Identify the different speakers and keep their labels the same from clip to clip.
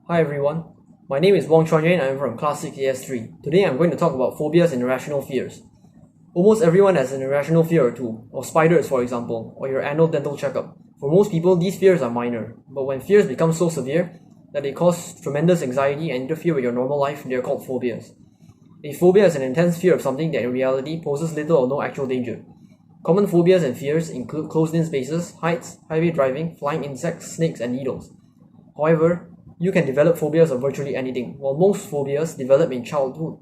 Speaker 1: Hi everyone, my name is Wong Chuan and I'm from Class 6 AS3. Today I'm going to talk about phobias and irrational fears. Almost everyone has an irrational fear or two, of spiders for example, or your annual dental checkup. For most people, these fears are minor, but when fears become so severe that they cause tremendous anxiety and interfere with your normal life, they are called phobias. A phobia is an intense fear of something that in reality poses little or no actual danger. Common phobias and fears include closed-in spaces, heights, highway driving, flying insects, snakes, and needles. However, you can develop phobias of virtually anything. While most phobias develop in childhood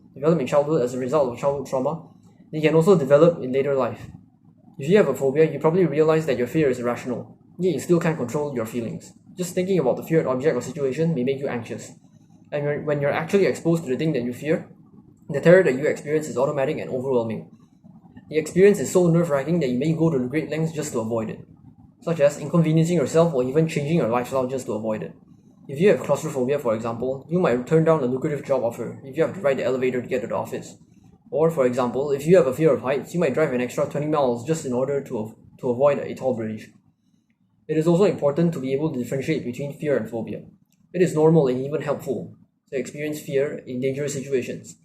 Speaker 1: as a result of childhood trauma, they can also develop in later life. If you have a phobia, you probably realize that your fear is irrational, yet you still can't control your feelings. Just thinking about the feared object or situation may make you anxious. And when you're actually exposed to the thing that you fear, the terror that you experience is automatic and overwhelming. The experience is so nerve-wracking that you may go to great lengths just to avoid it, such as inconveniencing yourself or even changing your lifestyle just to avoid it. If you have claustrophobia, for example, you might turn down a lucrative job offer if you have to ride the elevator to get to the office. Or, for example, if you have a fear of heights, you might drive an extra 20 miles just in order to avoid a tall bridge. It is also important to be able to differentiate between fear and phobia. It is normal and even helpful to experience fear in dangerous situations.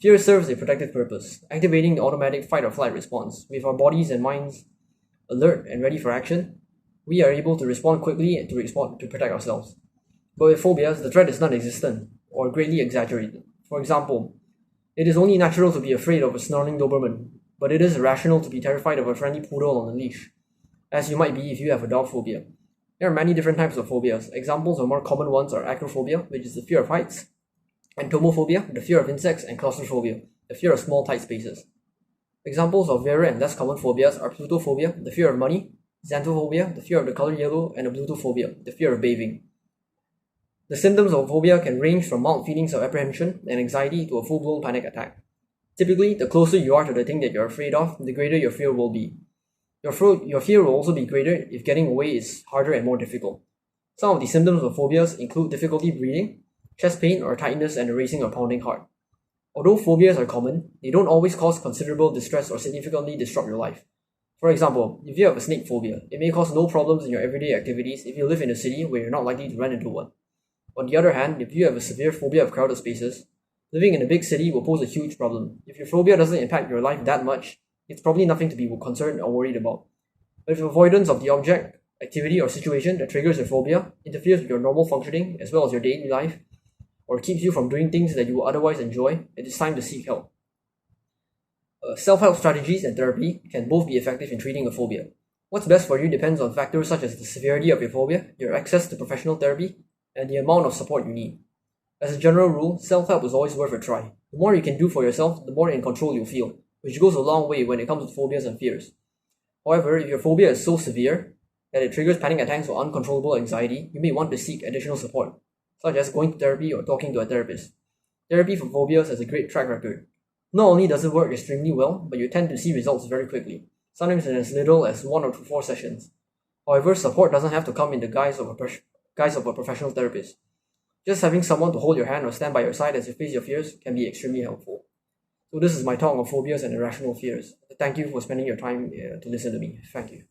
Speaker 1: Fear serves a protective purpose, activating the automatic fight or flight response. With our bodies and minds alert and ready for action, we are able to respond quickly and to protect ourselves. But with phobias, the threat is non-existent or greatly exaggerated. For example, it is only natural to be afraid of a snarling Doberman, but it is irrational to be terrified of a friendly poodle on a leash, as you might be if you have a dog phobia. There are many different types of phobias. Examples of more common ones are acrophobia, which is the fear of heights, entomophobia, the fear of insects, and claustrophobia, the fear of small tight spaces. Examples of rarer and less common phobias are Plutophobia, the fear of money, xanthophobia, the fear of the color yellow, and Plutophobia, the fear of bathing. The symptoms of phobia can range from mild feelings of apprehension and anxiety to a full-blown panic attack. Typically, the closer you are to the thing that you're afraid of, the greater your fear will be. Your fear will also be greater if getting away is harder and more difficult. Some of the symptoms of phobias include difficulty breathing, chest pain or tightness and a racing or pounding heart. Although phobias are common, they don't always cause considerable distress or significantly disrupt your life. For example, if you have a snake phobia, it may cause no problems in your everyday activities if you live in a city where you're not likely to run into one. On the other hand, if you have a severe phobia of crowded spaces, living in a big city will pose a huge problem. If your phobia doesn't impact your life that much, it's probably nothing to be concerned or worried about. But if avoidance of the object, activity, or situation that triggers your phobia interferes with your normal functioning as well as your daily life, or keeps you from doing things that you would otherwise enjoy, it is time to seek help. Self-help strategies and therapy can both be effective in treating a phobia. What's best for you depends on factors such as the severity of your phobia, your access to professional therapy, and the amount of support you need. As a general rule, self-help is always worth a try. The more you can do for yourself, the more in control you'll feel, which goes a long way when it comes to phobias and fears. However, if your phobia is so severe that it triggers panic attacks or uncontrollable anxiety, you may want to seek additional support, such as going to therapy or talking to a therapist. Therapy for phobias has a great track record. Not only does it work extremely well, but you tend to see results very quickly, sometimes in as little as 1 or 4 sessions. However, support doesn't have to come in the guise of a professional therapist. Just having someone to hold your hand or stand by your side as you face your fears can be extremely helpful. So this is my talk on phobias and irrational fears. Thank you for spending your time to listen to me. Thank you.